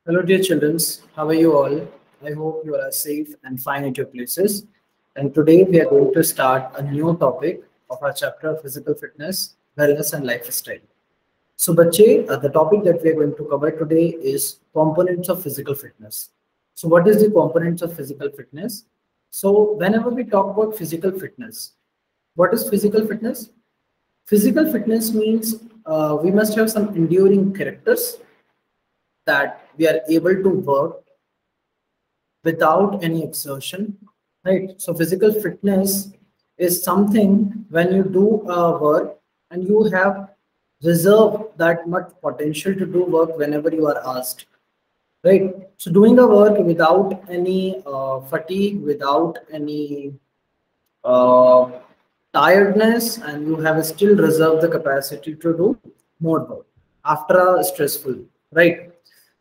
Hello, dear children. How are you all? I hope you all are safe and fine at your places. And today we are going to start a new topic of our chapter of physical fitness, wellness, and lifestyle. So, Bache, the topic that we are going to cover today is components of physical fitness. So, what is the components of physical fitness? So, whenever we talk about physical fitness, what is physical fitness? Physical fitness means we must have some enduring characters that we are able to work without any exertion, right? So physical fitness is something when you do work and you have reserve that much potential to do work whenever you are asked, right? So doing a work without any fatigue, without any uh, tiredness, and you have still reserved the capacity to do more work after a stressful, right?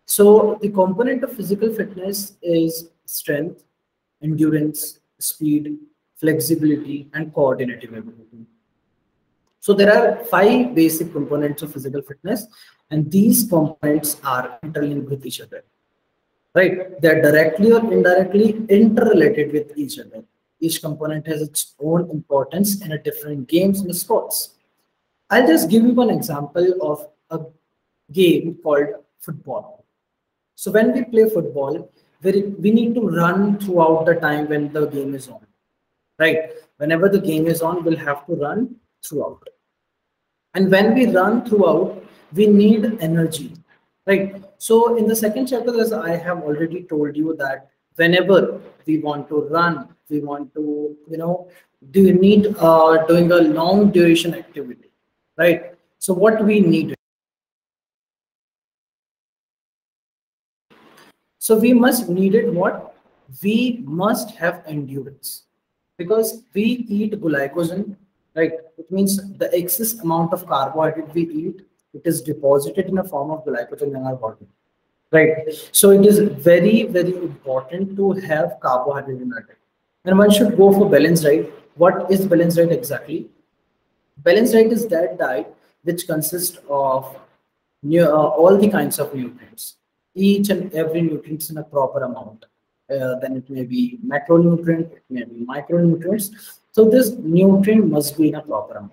So the component of physical fitness is strength, endurance, speed, flexibility, and coordinative ability. So there are five basic components of physical fitness, and these components are interlinked with each other, right? They're directly or indirectly interrelated with each other. Each component has its own importance in a different games and sports. I'll just give you one example of a game called football. So when we play football, we need to run throughout the time when the game is on, right? Whenever the game is on, we'll have to run throughout. And when we run throughout, we need energy, right? So in the second chapter, as I have already told you that whenever we want to run, we want to, do you need doing a long duration activity, right? So what we need, so we must needed what? We must have endurance because we eat glycogen, right? It means the excess amount of carbohydrate we eat, it is deposited in a form of glycogen in our body, right? So it is very, very important to have carbohydrate in our diet. And one should go for balanced diet. What is balanced diet exactly? Balanced diet is that diet which consists of all the kinds of nutrients, each and every nutrients in a proper amount. Then it may be macronutrient, it may be micronutrients. So this nutrient must be in a proper amount,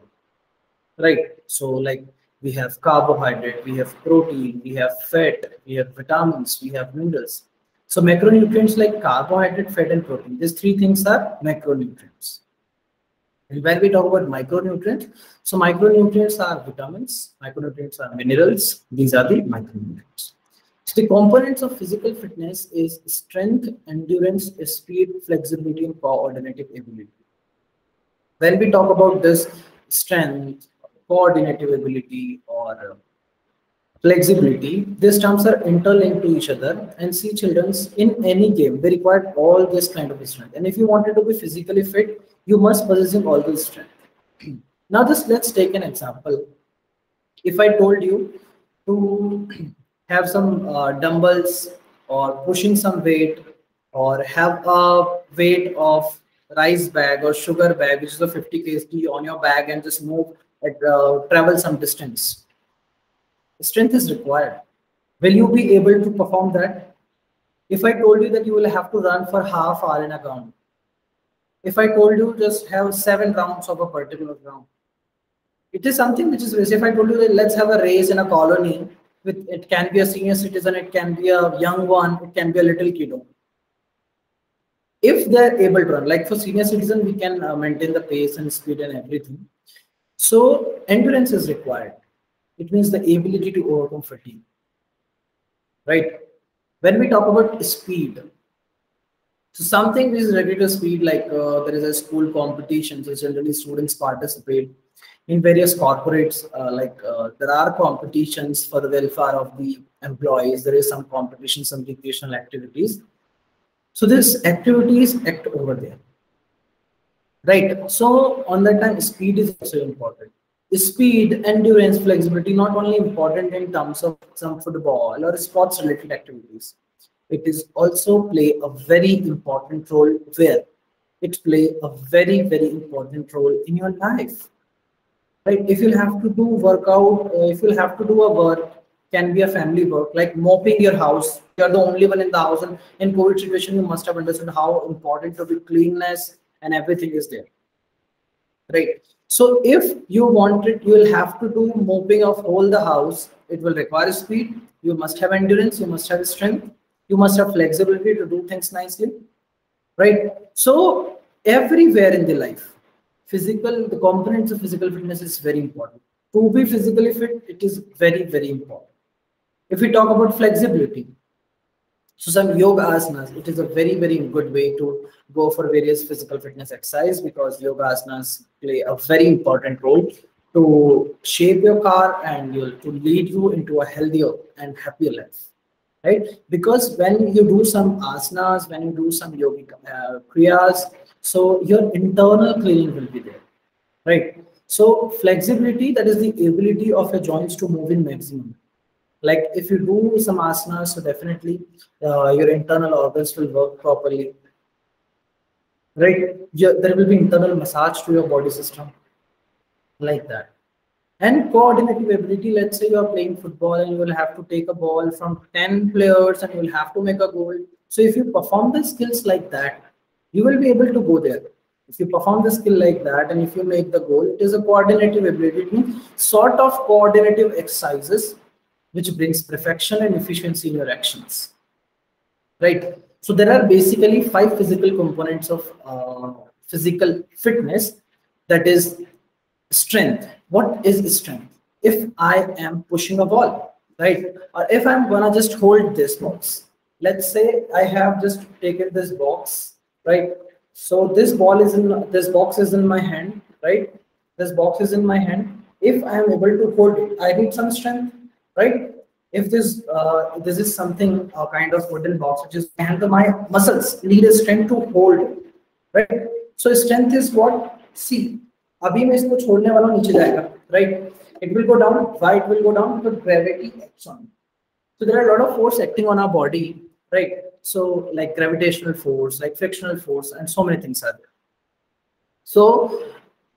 right? So like we have carbohydrate, we have protein, we have fat, we have vitamins, we have minerals. So macronutrients like carbohydrate, fat, and protein. These three things are macronutrients. And when we talk about micronutrients, so micronutrients are vitamins, micronutrients are minerals. These are the micronutrients. So the components of physical fitness is strength, endurance, speed, flexibility, and coordinative ability. When we talk about this strength, coordinative ability, or flexibility, these terms are interlinked to each other. And see, children's in any game, they require all this kind of strength. And if you wanted to be physically fit, you must possess all this strength. Now, just let's take an example. If I told you to have some dumbbells or pushing some weight or have a weight of rice bag or sugar bag, which is a 50 kg on your bag and just move, travel some distance. Strength is required. Will you be able to perform that? If I told you that you will have to run for half hour in a ground, if I told you just have 7 rounds of a particular ground, it is something which is basic. If I told you that let's have a race in a colony, with it can be a senior citizen, it can be a young one, it can be a little kiddo. If they're able to run, like for senior citizen, we can maintain the pace and speed and everything. So endurance is required. It means the ability to overcome fatigue, right? When we talk about speed, so something which is related to speed, like there is a school competition, so generally students participate in various corporates. There are competitions for the welfare of the employees. There is some competition, some recreational activities. So these activities act over there, right? So on that time, speed is also important. Speed, endurance, flexibility, not only important in terms of some football or sports related activities, it is also play a very important role where it play a very, very important role in your life, right? If you'll have to do workout, if you'll have to do a work can be a family work, like mopping your house. You're the only one in the house, and in COVID situation, you must have understood how important to be cleanness and everything is there, right? So if you want it, you will have to do mopping of whole the house. It will require speed. You must have endurance. You must have strength. You must have flexibility to do things nicely, right? So everywhere in the life, the components of physical fitness is very important. To be physically fit, it is very, very important. If we talk about flexibility, so some yoga asanas, it is a very, very good way to go for various physical fitness exercise, because yoga asanas play a very important role to shape your car and to lead you into a healthier and happier life, right? Because when you do some asanas, when you do some yogic kriyas, so your internal cleaning will be there, right? So flexibility, that is the ability of your joints to move in maximum. Like if you do some asanas, so definitely your internal organs will work properly, right? There will be internal massage to your body system, like that. And coordinative ability, let's say you are playing football and you will have to take a ball from 10 players and you will have to make a goal. So if you perform the skills like that, you will be able to go there. If you perform the skill like that and if you make the goal, it is a coordinative ability. It means sort of coordinative exercises which brings perfection and efficiency in your actions, right? So there are basically 5 physical components of physical fitness. That is strength. What is strength? If I am pushing a ball, right? Or if I'm gonna just hold this box. Let's say I have just taken this box, right? So this box is in my hand, right? This box is in my hand. If I am able to hold it, I need some strength, right? If this is something kind of wooden box which is, and my muscles need a strength to hold it, right? So strength is what? See, अभी मैं इसको छोड़ने वाला हूँ, नीचे जाएगा, right? It will go down. Why it will go down? Because gravity acts on it. So there are a lot of force acting on our body, right? So like gravitational force, like frictional force, and so many things are there. So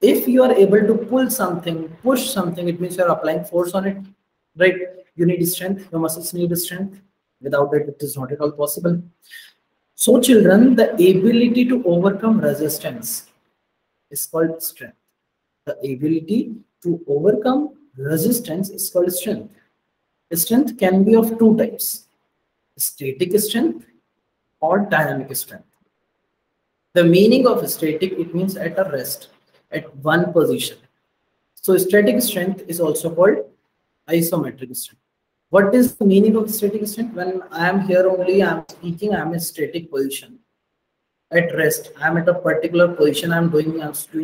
if you are able to pull something, push something, it means you are applying force on it, right? You need strength. Your muscles need strength. Without that, it is not at all possible. So children, the ability to overcome resistance is called strength. The ability to overcome resistance is called strength. Strength can be of 2 types: static strength or dynamic strength. The meaning of static, it means at a rest, at one position. So static strength is also called isometric strength. What is the meaning of static strength? When I am here only, I am speaking, I am in static position. At rest, I'm at a particular position, I'm doing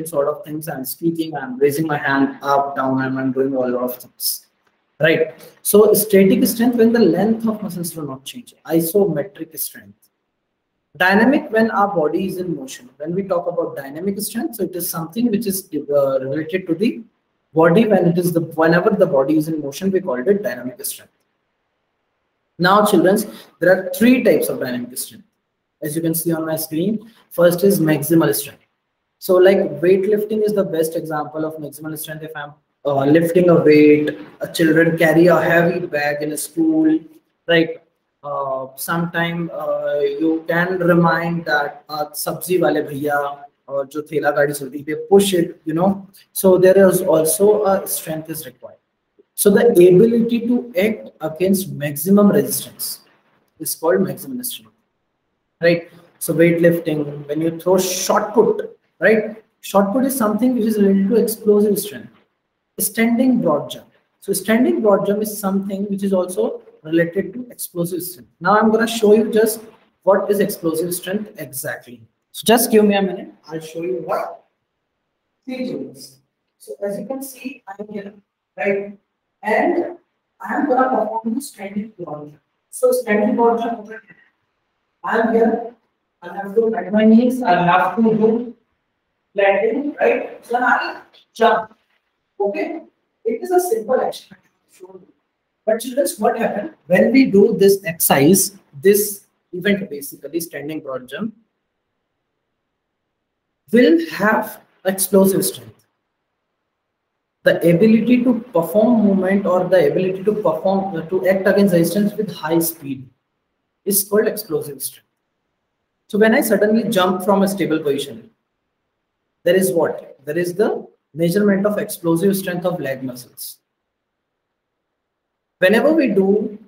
sort of things, I'm speaking, I'm raising my hand up, down, and I'm doing a lot of things, right? So static strength, when the length of muscles do not change. Isometric strength. Dynamic, when our body is in motion. When we talk about dynamic strength, so it is something which is related to the body. Whenever the body is in motion, we call it dynamic strength. Now children, there are 3 types of dynamic strength. As you can see on my screen, first is maximal strength. So like weightlifting is the best example of maximal strength. If I'm lifting a weight, children carry a heavy bag in a school, right? Sometime you can remind that sabzi wale bhaiya or jo thela gaadi sulti pe push it, So there is also a strength is required. So the ability to act against maximum resistance is called maximal strength. Right? So weightlifting, when you throw shot put, right? Shot put is something which is related to explosive strength. Standing broad jump. So standing broad jump is something which is also related to explosive strength. Now I'm going to show you just what is explosive strength exactly. So just give me a minute. I'll show you what. So as you can see, I'm here, right? And I'm going to perform the standing broad jump. So standing broad jump. I'm here, I have to bend my knees, I have to do landing, right? So I'll jump. Okay? It is a simple action. But children, what happened? When we do this exercise, this event basically, standing broad jump, will have explosive strength. The ability to perform movement or the ability to perform to act against resistance with high speed is called explosive strength. So when I suddenly jump from a stable position, there is what? There is the measurement of explosive strength of leg muscles. Whenever we do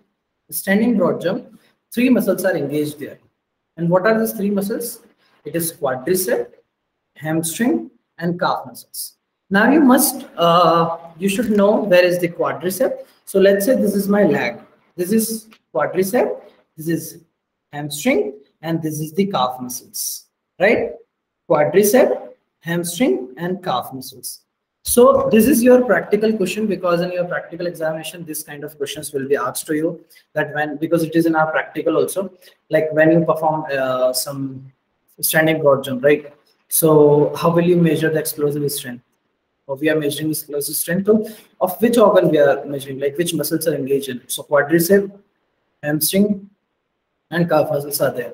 standing broad jump, three muscles are engaged there. And what are these three muscles? It is quadricep, hamstring, and calf muscles. Now you should know where is the quadricep. So let's say this is my leg. This is quadricep, this is hamstring, and this is the calf muscles, right? Quadricep, hamstring, and calf muscles. So this is your practical question, because in your practical examination, this kind of questions will be asked to you, that because it is in our practical also, like when you perform some standing broad jump, right? So how will you measure the explosive strength? Or we are measuring explosive strength of which organ we are measuring, like which muscles are engaged in. So quadricep, hamstring, and calf muscles are there.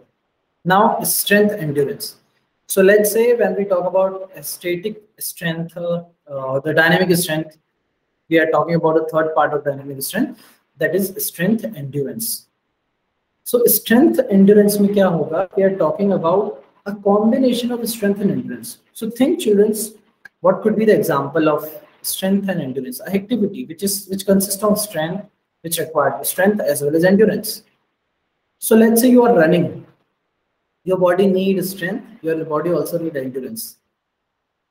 Now strength endurance. So let's say when we talk about static strength, the dynamic strength, we are talking about a third part of dynamic strength, that is strength endurance. So strength endurance mein kya hoga? We are talking about a combination of strength and endurance. So think, children, what could be the example of strength and endurance? A activity which consists of strength, which requires strength as well as endurance. So let's say you are running. Your body needs strength, your body also needs endurance.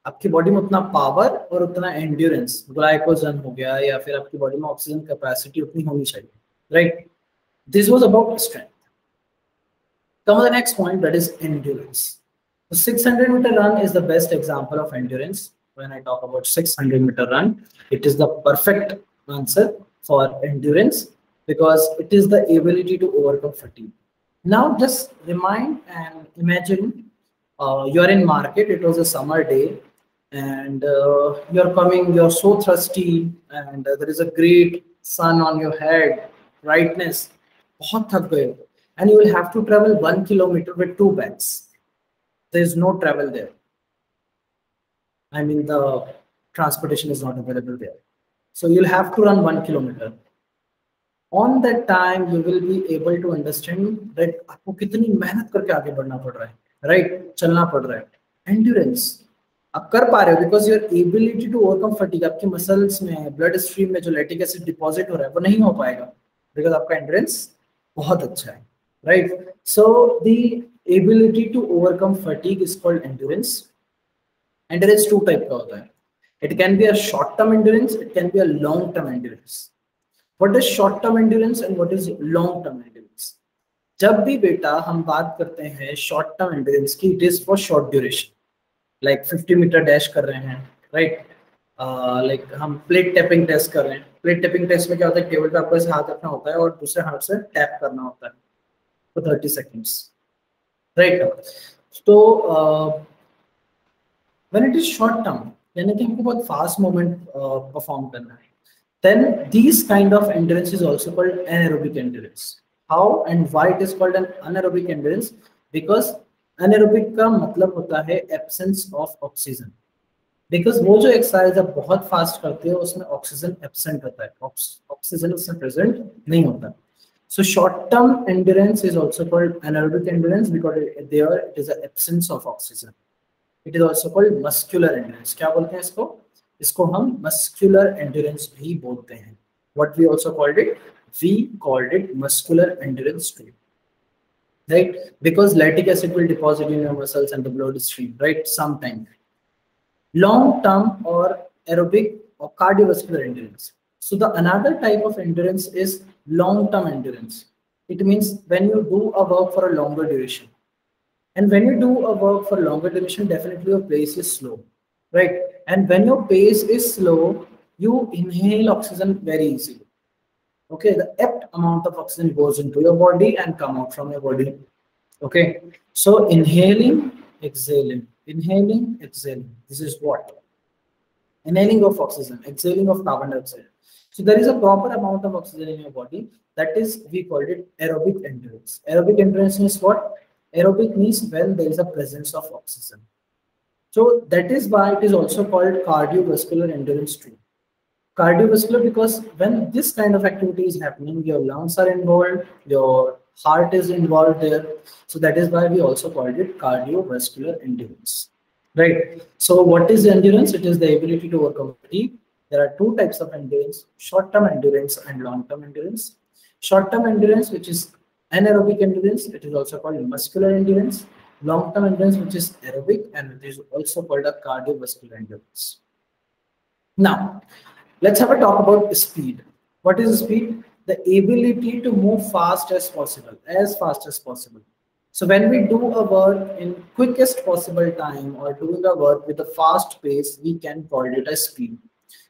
आपकी body में उतना power और उतना endurance, glycogen हो गया, या फिर आपकी बॉडी में ऑक्सीजन कैपेसिटी उतनी होनी चाहिए, right? This was about strength. Come to the next point, that is endurance. The 600-meter run is the best example of endurance. When I talk about 600-meter run, it is the perfect answer for endurance because it is the ability to overcome fatigue. Now just remind and imagine you're in market, it was a summer day, and you're so thirsty, and there is a great sun on your head, brightness, बहुत थक गए हो, and you will have to travel 1 kilometer with 2 bags. There is no travel there. I mean, the transportation is not available there. So you'll have to run 1 kilometer. On that time, you will be able to understand that आपको कितनी मेहनत करके आगे बढ़ना पड़ रहा है, right? चलना पड़ रहा है. Endurance. आप कर पा रहे हो because your ability to overcome fatigue, आपके muscles में, blood stream में जो lactic acid deposit हो रहा है, वो नहीं हो पाएगा because आपका endurance बहुत अच्छा है, right? So the ability to overcome fatigue is called endurance. Endurance two type का होता है. It can be a short-term endurance, it can be a long-term endurance. What is short-term endurance and what is long-term endurance? जब भी बेटा हम बात करते हैं short-term endurance की, it is for short duration. Like 50 meter dash कर रहे हैं, right? Like हम plate tapping test कर रहे हैं. Plate tapping test में क्या होता है? टेबल पे आपको ऐसे हाथ रखना होता है और दूसरे हाथ से टैप करना होता है for 30 seconds, right? So when it is short-term, यानी कि हमको बहुत fast movement perform करना है, then these kind of endurance is also called anaerobic endurance. How and why it is called an anaerobic endurance? Because anaerobic का मतलब होता है absence of oxygen. Because वो जो exercise आप बहुत fast करते हो उसमें oxygen absent होता है, oxygen उसमें present नहीं होता. So short-term endurance is also called anaerobic endurance because there it is an absence of oxygen. It is also called muscular endurance. क्या बोलते हैं इसको? इसको हम muscular endurance भी बोलते हैं. What we also called it? We called it muscular endurance too, right? Because lactic acid will deposit in your muscles and the blood stream, right? Sometime. Long-term or aerobic or cardiovascular endurance. So the another type of endurance is long-term endurance. It means when you do a work for a longer duration. And when you do a work for longer duration, definitely your pace is slow, right? And when your pace is slow, you inhale oxygen very easily. Okay, the apt amount of oxygen goes into your body and come out from your body. Okay, so inhaling, exhaling, inhaling, exhaling. This is what? Inhaling of oxygen, exhaling of carbon dioxide. So there is a proper amount of oxygen in your body. That is, we called it aerobic endurance. Aerobic endurance means what? Aerobic means when there is a presence of oxygen. So that is why it is also called cardiovascular endurance too. Cardiovascular because when this kind of activity is happening, your lungs are involved, your heart is involved there. So that is why we also called it cardiovascular endurance. Right. So what is endurance? It is the ability to overcome fatigue. There are two types of endurance: short-term endurance and long-term endurance. Short-term endurance, which is anaerobic endurance, it is also called muscular endurance. Long-term endurance, which is aerobic, and it is also called a cardiovascular endurance. Now, let's have a talk about speed. What is speed? The ability to move fast as possible, as fast as possible. So when we do a work in quickest possible time or doing a work with a fast pace, we can call it a speed.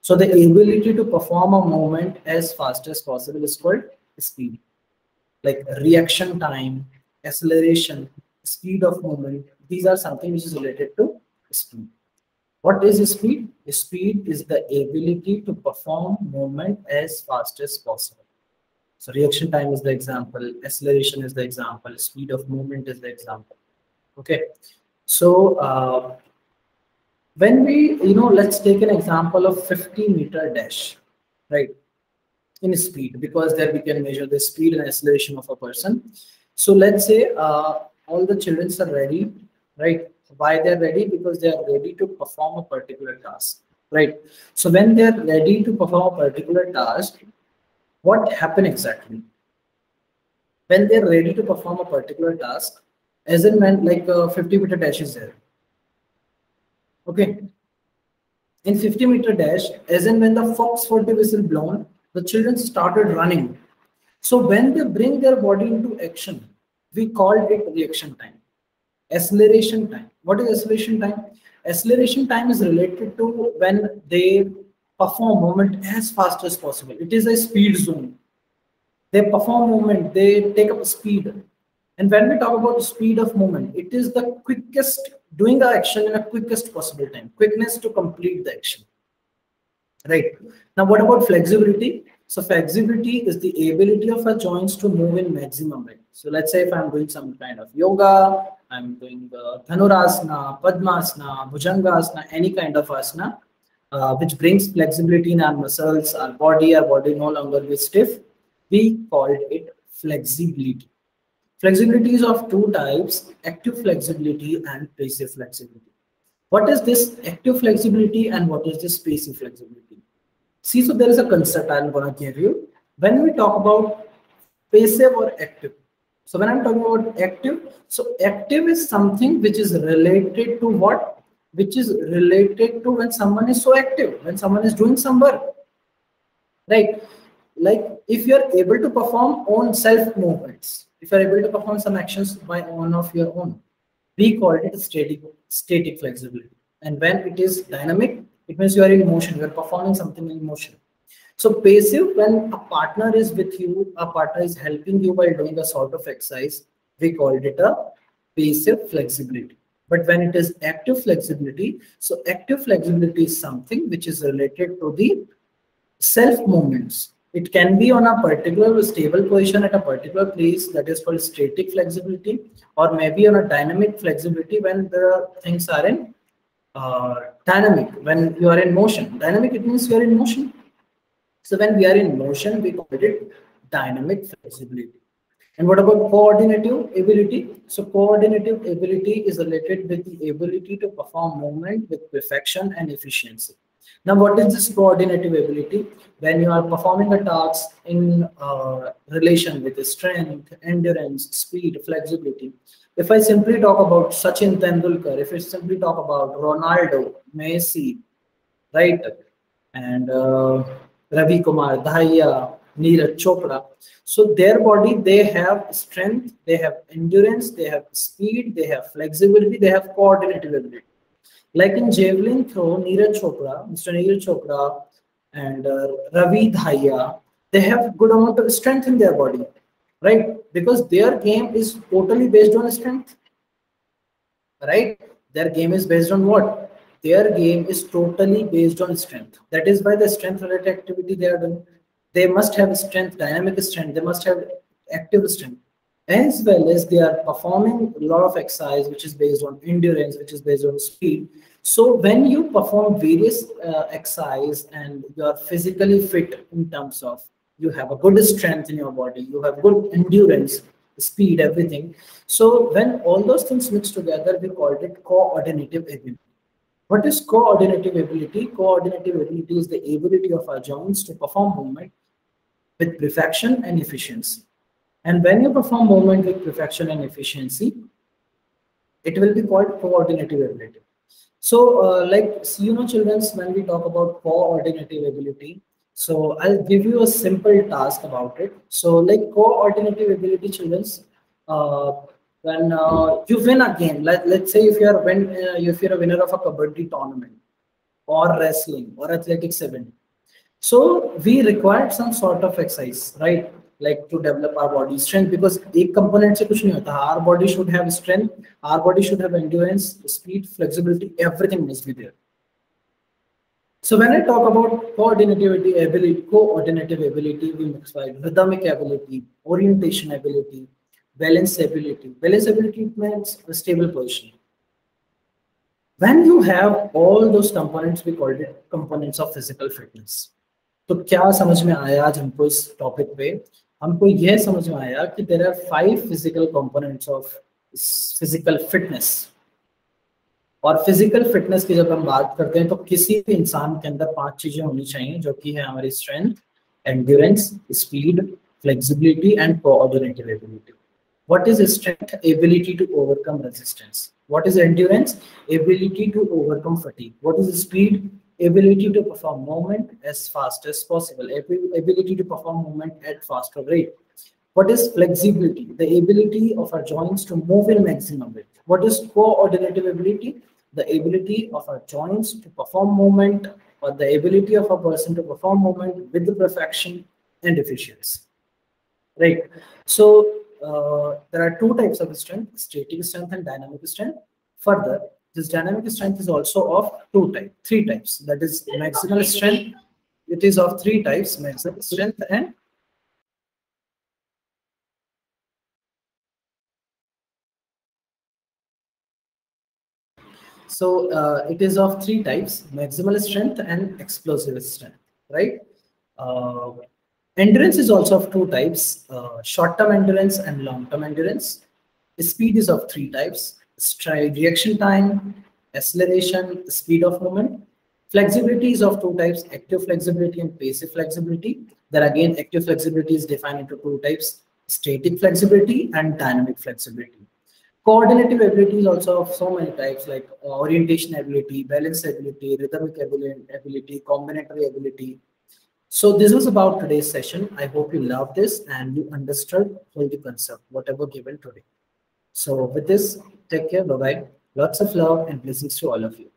So the ability to perform a movement as fast as possible is called speed. Like reaction time, acceleration, speed of movement, these are something which is related to speed. What is speed? Speed is the ability to perform movement as fast as possible. So reaction time is the example, acceleration is the example, speed of movement is the example. Okay. So when we, let's take an example of 50-meter dash, right? In speed, because there we can measure the speed and acceleration of a person. So let's say all the children are ready, right? Why they're ready? Because they are ready to perform a particular task, right? So when they're ready to perform a particular task, what happened exactly? When they're ready to perform a particular task, as in when like 50-meter dash is there. Okay. In 50-meter dash, as in when the Fox 40 whistle blown, the children started running. So when they bring their body into action, we called it reaction time. Acceleration time. What is acceleration time? Acceleration time is related to when they perform movement as fast as possible. It is a speed zone. They perform movement, they take up speed. And when we talk about speed of movement, it is the quickest, doing the action in a quickest possible time, quickness to complete the action. Right. Now, what about flexibility? So flexibility is the ability of our joints to move in maximum rate. So let's say if I'm doing some kind of yoga, I'm doing Dhanurasana, Padmasana, Bhujangasana, any kind of asana, which brings flexibility in our muscles, our body no longer be stiff. We called it flexibility. Flexibility is of two types: active flexibility and passive flexibility. What is this active flexibility and what is this passive flexibility? See, so there is a concept I'm going to give you. When we talk about passive or active, so when I'm talking about active, so active is something which is related to what? Which is related to when someone is so active, when someone is doing some work, right? Like if you're able to perform own self movements, if you're able to perform some actions by own of your own, we call it static flexibility. And when it is dynamic, it means you are in motion, you are performing something in motion. So passive, when a partner is with you, a partner is helping you while doing a sort of exercise, we called it a passive flexibility. But when it is active flexibility, so active flexibility is something which is related to the self movements. It can be on a particular stable position at a particular place, that is called static flexibility, or maybe on a dynamic flexibility when the things are in dynamic, when you are in motion. Dynamic, it means you are in motion. So when we are in motion, we call it dynamic flexibility. And what about coordinative ability? So coordinative ability is related with the ability to perform movement with perfection and efficiency. Now, what is this coordinative ability? When you are performing a task in relation with the strength, endurance, speed, flexibility. If I simply talk about Sachin Tendulkar, if I simply talk about Ronaldo, Messi, right, and Ravi Kumar, Dhaya, Neeraj Chopra. So their body, they have strength, they have endurance, they have speed, they have flexibility, they have coordinative ability. Like in javelin throw, Neeraj Chopra, Mr. Neeraj Chopra, and Ravi Dhaya, they have good amount of strength in their body, right? Because their game is totally based on strength, right? Their game is based on what? Their game is totally based on strength. That is why the strength related activity they are doing. They must have strength, dynamic strength. They must have active strength, as well as they are performing a lot of exercise which is based on endurance, which is based on speed. So when you perform various exercise and you are physically fit in terms of you have a good strength in your body, you have good endurance, speed, everything. So when all those things mix together, we called it coordinative ability. What is coordinative ability? Coordinative ability is the ability of our joints to perform movement with perfection and efficiency. And when you perform movement with perfection and efficiency, it will be called coordinative ability. So, children, when we talk about coordinative ability, so I'll give you a simple task about it. So, like coordinative ability, children, uh, when you win a game, let's say if you're a winner of a kabaddi tournament or wrestling or athletics event, so we required some sort of exercise, right? Like to develop our body strength, because एक component से कुछ नहीं होता. Our body should have strength, our body should have endurance, speed, flexibility, everything must be there. So when I talk about coordinative ability, we mix by rhythmic ability, orientation ability, balance ability. Balance ability means a stable position. When you have all those components, we called it components of physical fitness. तो क्या समझ में आया आज हमको इस topic पे? हमको यह समझ में आया कि there are 5 physical components of physical fitness. और फिजिकल फिटनेस की जब हम बात करते हैं तो किसी भी इंसान के अंदर 5 चीजें होनी चाहिए, जो कि है हमारी strength, endurance, speed, flexibility and coordinative ability. What is strength? Ability to overcome resistance. What is endurance? Ability to overcome fatigue. What is speed? Ability to perform movement as fast as possible. Ability to perform movement at faster rate. What is flexibility? The ability of our joints to move in maximum rate. What is coordinative ability? The ability of our joints to perform movement, or the ability of a person to perform movement with the perfection and efficiency. Right. So there are 2 types of strength: static strength and dynamic strength. Further, this dynamic strength is also of 3 types. That is maximal strength. It is of 3 types: maximal strength and it is of 3 types: maximal strength and explosive strength. Right. Endurance is also of 2 types: short-term endurance and long-term endurance. Speed is of 3 types: stride, reaction time, acceleration, speed of movement. Flexibility is of 2 types: active flexibility and passive flexibility. There again, active flexibility is defined into 2 types: static flexibility and dynamic flexibility. Coordinative ability is also of so many types, like orientation ability, balance ability, rhythmic ability, combinatory ability. So this was about today's session. I hope you loved this and you understood all the concept, whatever given today. So with this, take care, bye-bye. Lots of love and blessings to all of you.